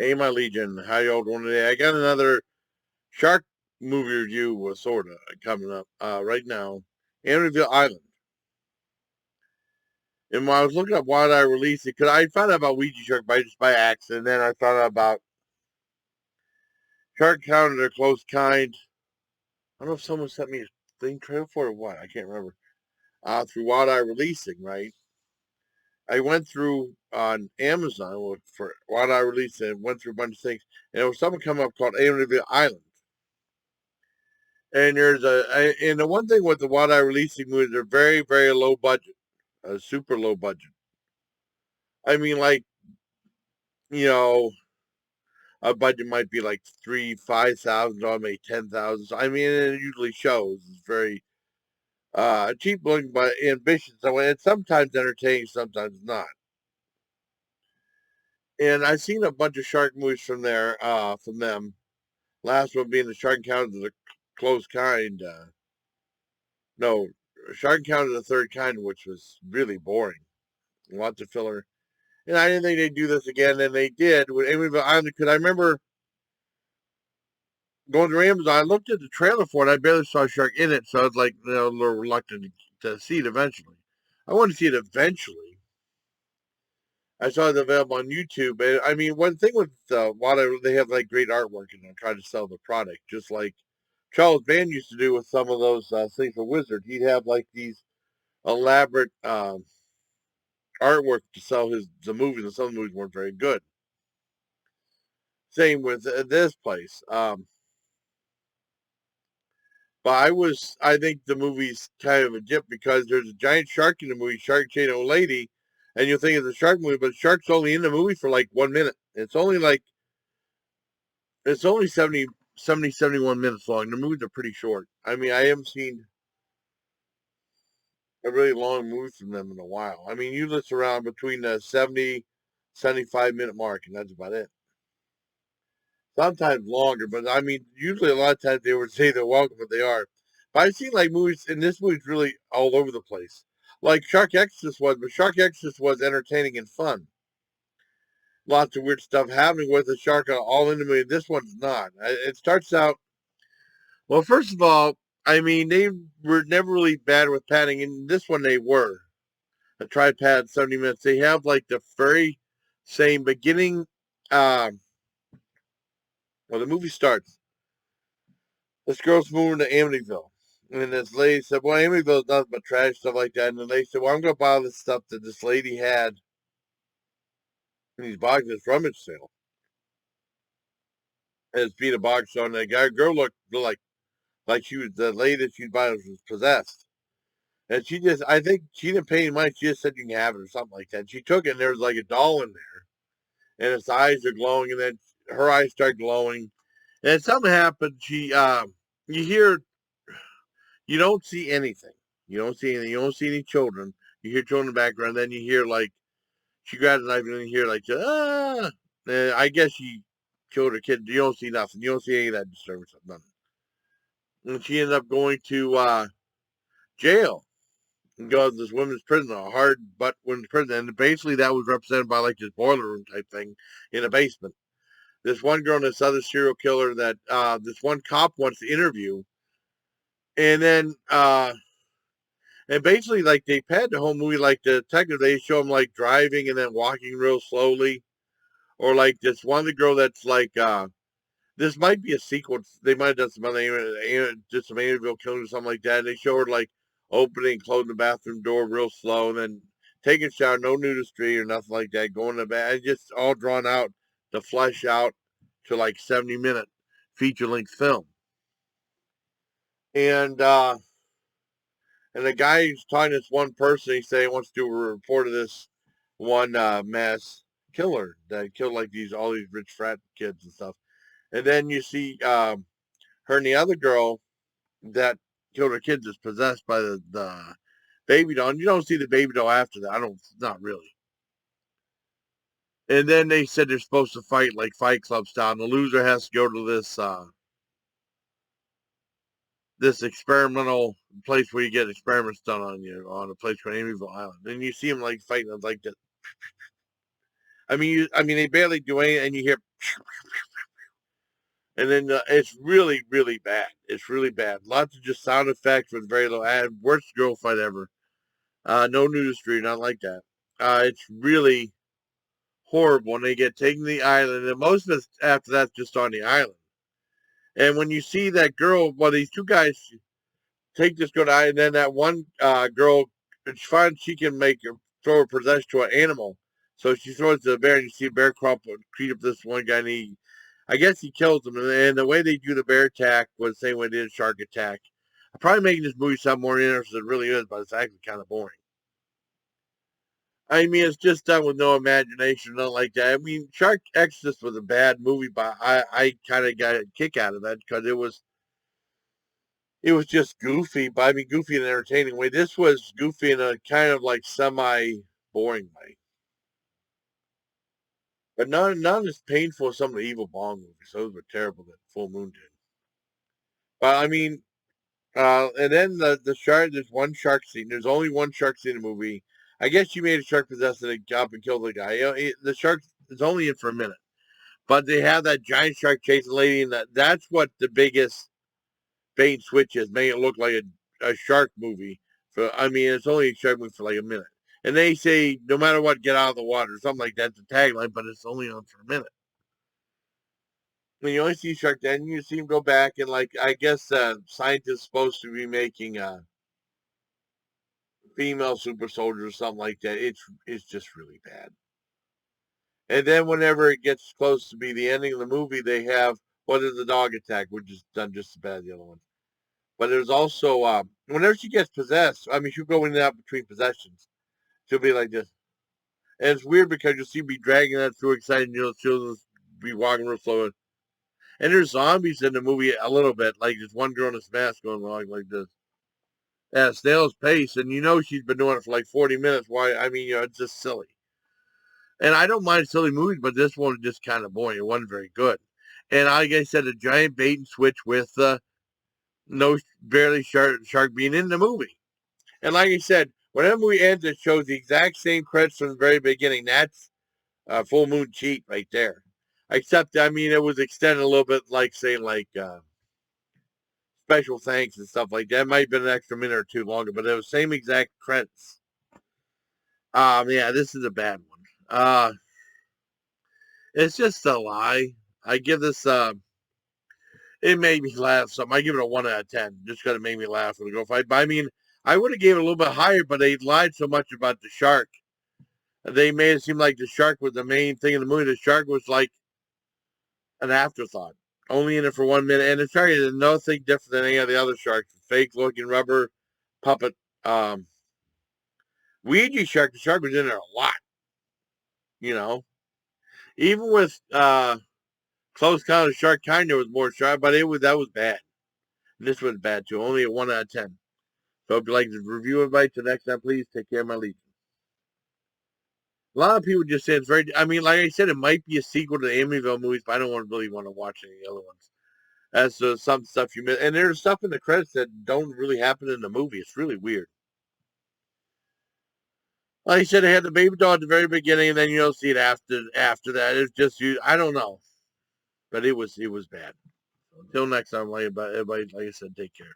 Hey, my Legion, how y'all doing today? I got another shark movie review with sorta coming up right now. Amityville Island. And when I was looking up why did I release it, because I found out about Ouija Shark just by accident, and then I found out about Shark Encounter, their close kind. I don't know if someone sent me a thing trailer for it or what. I can't remember. Through Wild Eye Releasing, right? I went through on Amazon for Wild Eye Releasing and went through a bunch of things, and there was something come up called Amityville Island. And and the one thing with the Wild Eye releasing movies, they're very, very low budget, super low budget. I mean, like, you know, a budget might be like 5,000, maybe 10,000. So, I mean, it usually shows it's very cheap looking, but ambitious. So it's sometimes entertaining, sometimes not. And I've seen a bunch of shark movies from from them. Last one being the Shark Encounters of the Close Kind. No, Shark Encounters of the Third Kind, which was really boring. Lots of filler. And I didn't think they'd do this again, and they did with Amityville Island, because I remember going to Amazon. I looked at the trailer for it. I barely saw a shark in it, so I was like, a little reluctant to see it eventually. I want to see it eventually. I saw it available on YouTube. And I mean, one thing with Water, they have like great artwork and they're trying to sell the product, just like Charles Band used to do with some of those things for Wizard. He'd have like these elaborate artwork to sell the movies, and some of the movies weren't very good. Same with this place. But I think the movie's kind of a dip because there's a giant shark in the movie, Shark Chain Old Lady, and you'll think it's a shark movie, but the shark's only in the movie for like 1 minute. It's only 71 minutes long. The movies are pretty short. I mean, I haven't seen a really long movie from them in a while. I mean, usually it's around between the 75 minute mark, and that's about it. Sometimes longer, but I mean, usually a lot of times they would say they're welcome, but they are. But I've seen like movies, and this movie's really all over the place. Like Shark Exorcist was, but Shark Exorcist was entertaining and fun. Lots of weird stuff happening with the shark all in the movie. This one's not. It starts out, well, first of all, I mean, they were never really bad with padding. In this one, they were. A tripod, 70 minutes. They have like the very same beginning. Uh, well, the movie starts. This girl's moving to Amityville. And this lady said, well, Amityville's nothing but trash, stuff like that. And the lady said, well, I'm going to buy all this stuff that this lady had in these boxes from its sale. And it's being a box on. The girl looked like she was the lady that she'd buy was possessed. And she just, I think she didn't pay any money. She just said you can have it or something like that. And she took it, and there was like a doll in there. And its eyes are glowing. And then her eyes start glowing. And something happened. You hear, you don't see anything. You don't see anything. You don't see any children. You hear children in the background. Then you hear like, she grabs a knife, and then you hear like, ah. And I guess she killed her kid. You don't see nothing. You don't see any of that disturbance. Nothing. And she ended up going to jail and goes to this women's prison, a hard butt women's prison. And basically that was represented by like this boiler room type thing in a basement. This one girl and this other serial killer that this one cop wants to interview. And then and basically like they pad the whole movie like the detective, they show them like driving and then walking real slowly. Or like this one the girl that's like this might be a sequence. They might have done some other just some Amityville killing or something like that. And they show her like opening and closing the bathroom door real slow, and then taking a shower, no nudistry or nothing like that. Going to bed, and just all drawn out to flesh out to like 70-minute feature length film. And and the guy who's talking to this one person, he say he wants to do a report of this one mass killer that killed like all these rich frat kids and stuff. And then you see her and the other girl that killed her kids is possessed by the baby doll. And you don't see the baby doll after that. Not really. And then they said they're supposed to fight like Fight Club style. And the loser has to go to this experimental place where you get experiments done on you on a place called Amityville Island. And you see him like fighting like that. I mean, they barely do anything, and you hear, and then it's really, really bad. It's really bad. Lots of just sound effects with very low ad. Worst girl fight ever. No nudistry, not like that. It's really horrible when they get taken to the island, and most of it after that's just on the island. And when you see that girl, well, these two guys take this girl to the island, and then that one girl, she finds she can throw her possession to an animal. So she throws it to the bear, and you see a bear creep up this one guy, and I guess he kills him. And the way they do the bear attack was the same way they did a shark attack. I'm probably making this movie sound more interesting than it really is, but it's actually kind of boring. I mean, it's just done with no imagination, nothing like that. I mean, Shark Exodus was a bad movie, but I kind of got a kick out of that because it was just goofy, but I mean goofy in an entertaining way. This was goofy in a kind of like semi boring way. But none as painful as some of the Evil Bong movies. Those were terrible that Full Moon did. But I mean, and then the shark. There's one shark scene. There's only one shark scene in the movie. I guess you made a shark possessed and it up and killed the guy. The shark is only in for a minute, but they have that giant shark chasing the lady, and that's what the biggest bait and switch is, making it look like a shark movie. I mean, it's only a shark movie for like a minute, and they say no matter what, get out of the water, something like that's the tagline, but it's only on for a minute. When you only see Shark, then you see him go back and like I guess scientists supposed to be making female super soldiers or something like that. It's just really bad. And then whenever it gets close to be the ending of the movie, they have what is the dog attack, which is done just as bad as the other one. But there's also whenever she gets possessed, I mean she'll go in and out between possessions. She'll be like this. And it's weird because you'll see me dragging that through excited, she'll just be walking real slow. And there's zombies in the movie a little bit, like there's one girl in a mask going along like this. At a snail's pace, and she's been doing it for like 40 minutes. Why? I mean, it's just silly. And I don't mind silly movies, but this one was just kind of boring. It wasn't very good. And like I said, a giant bait and switch with no barely shark being in the movie. And like I said, whenever the movie ends, it shows the exact same credits from the very beginning. That's Full Moon cheat right there. Except, I mean, it was extended a little bit, like saying like special thanks and stuff like that. It might have been an extra minute or two longer, but it was same exact credits. Yeah, this is a bad one. It's just a lie. I give this it made me laugh something. I give it a 1 out of 10. Just because it made me laugh with the girl fight. But I mean, I would have gave it a little bit higher, but they lied so much about the shark. They made it seem like the shark was the main thing in the movie. The shark was like an afterthought. Only in it for 1 minute. And the shark is nothing different than any of the other sharks. Fake looking rubber puppet. Ouija shark, the shark was in there a lot. Even with Close Count of Shark Kind, there was more shark, but that was bad. And this was bad too. Only a 1 out of 10. So if you'd like to review it, till next time, please take care, my legion. A lot of people just say it's very. I mean, like I said, it might be a sequel to the Amityville movies, but I don't really want to watch any other ones. That's some stuff you miss, and there's stuff in the credits that don't really happen in the movie. It's really weird. Like I said, they had the baby doll at the very beginning, and then you don't see it after that. It's just I don't know, but it was bad. Until next time, everybody, like I said, take care.